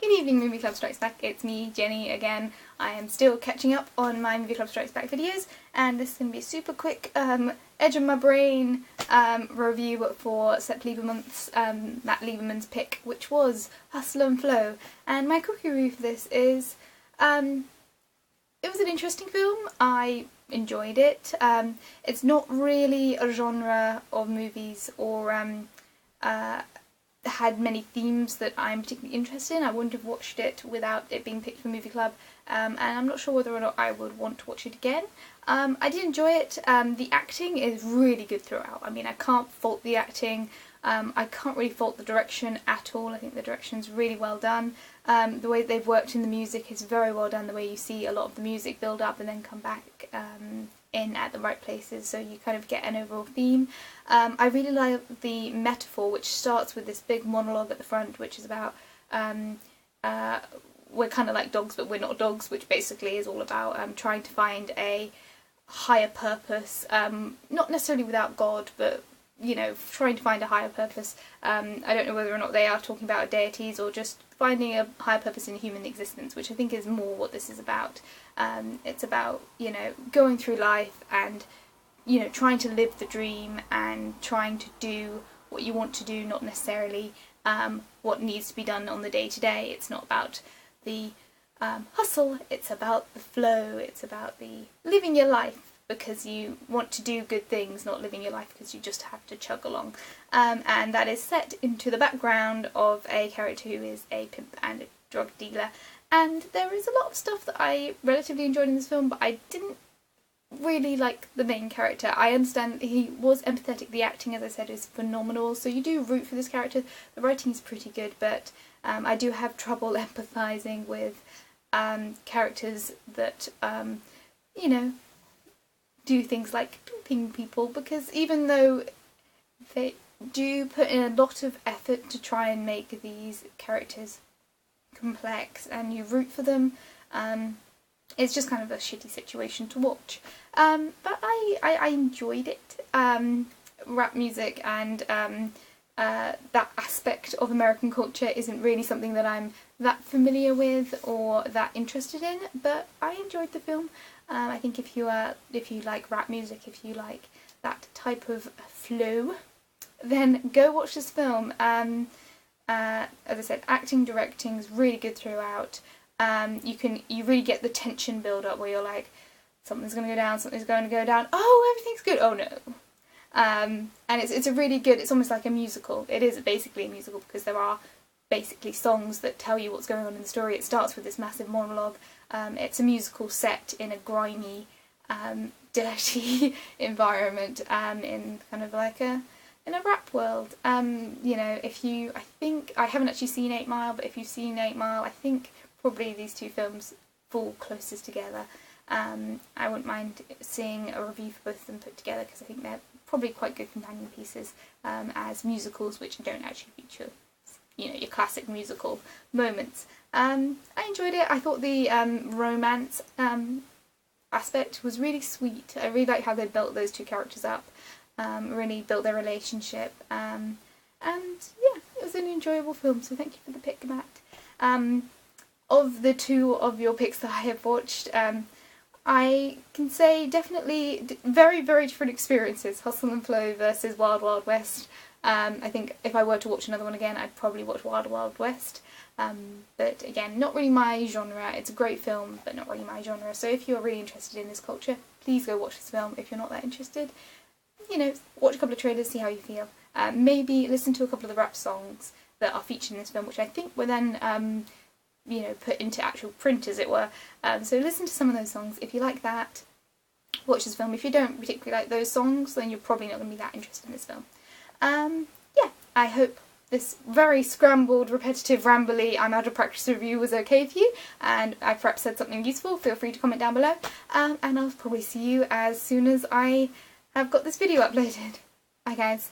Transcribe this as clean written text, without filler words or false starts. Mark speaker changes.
Speaker 1: Good evening, Movie Club Strikes Back. It's me, Jenny, again. I am still catching up on my Movie Club Strikes Back videos, and this is going to be a super quick, edge of my brain review for Sepp Lieberman's, Matt Lieberman's pick, which was Hustle and Flow. And my quick review for this is, it was an interesting film. I enjoyed it. It's not really a genre of movies or had many themes that I'm particularly interested in. I wouldn't have watched it without it being picked for Movie Club, and I'm not sure whether or not I would want to watch it again. I did enjoy it. The acting is really good throughout. I mean, I can't fault the acting. I can't really fault the direction at all. I think the direction's really well done. The way they've worked in the music is very well done, the way you see a lot of the music build up and then come back in at the right places, so you kind of get an overall theme. I really like the metaphor, which starts with this big monologue at the front, which is about we're kind of like dogs but we're not dogs, which basically is all about trying to find a higher purpose, not necessarily without God, but you know, trying to find a higher purpose. I don't know whether or not they are talking about deities or just finding a higher purpose in human existence, which I think is more what this is about. It's about, you know, going through life and, you know, trying to live the dream and trying to do what you want to do, not necessarily what needs to be done on the day-to-day. It's not about the hustle, it's about the flow, it's about the living your life because you want to do good things, not living your life because you just have to chug along. And that is set into the background of a character who is a pimp and a drug dealer. And there is a lot of stuff that I relatively enjoyed in this film, but I didn't really like the main character. I understand that he was empathetic. The acting, as I said, is phenomenal, so you do root for this character. The writing is pretty good, but I do have trouble empathising with characters that, you know, do things like dumping people, because even though they do put in a lot of effort to try and make these characters complex and you root for them, it's just kind of a shitty situation to watch. But I enjoyed it. Rap music and that aspect of American culture isn't really something that I'm that familiar with or that interested in, but I enjoyed the film. I think if you like rap music, if you like that type of flow, then go watch this film. As I said, acting, directing is really good throughout. You really get the tension build up where you're like, something's going to go down, something's going to go down. Oh, everything's good. Oh no. And it's a really good. It's almost like a musical. It is basically a musical because there are basically songs that tell you what's going on in the story. It starts with this massive monologue. It's a musical set in a grimy, dirty environment, in kind of like in a rap world. You know, I think, I haven't actually seen 8 Mile, but if you've seen 8 Mile, I think probably these two films fall closest together. I wouldn't mind seeing a review for both of them put together because I think they're probably quite good companion pieces as musicals which don't actually feature, you know, your classic musical moments. I enjoyed it. I thought the romance aspect was really sweet. I really like how they built those two characters up, really built their relationship, and yeah, it was an enjoyable film, so thank you for the pick, Matt. Of the two of your picks that I have watched, I can say definitely very, very different experiences. Hustle and Flow versus Wild Wild West. I think if I were to watch another one again, I'd probably watch Wild Wild West. But again, not really my genre. It's a great film, but not really my genre. So if you're really interested in this culture, please go watch this film. If you're not that interested, you know, watch a couple of trailers, see how you feel. Maybe listen to a couple of the rap songs that are featured in this film, which I think were then, you know, put into actual print, as it were. So listen to some of those songs. If you like that, watch this film. If you don't particularly like those songs, then you're probably not going to be that interested in this film. Yeah, I hope this very scrambled, repetitive, rambly, I'm out of practice review was okay for you, and I perhaps said something useful. Feel free to comment down below, and I'll probably see you as soon as I have got this video uploaded. Bye guys.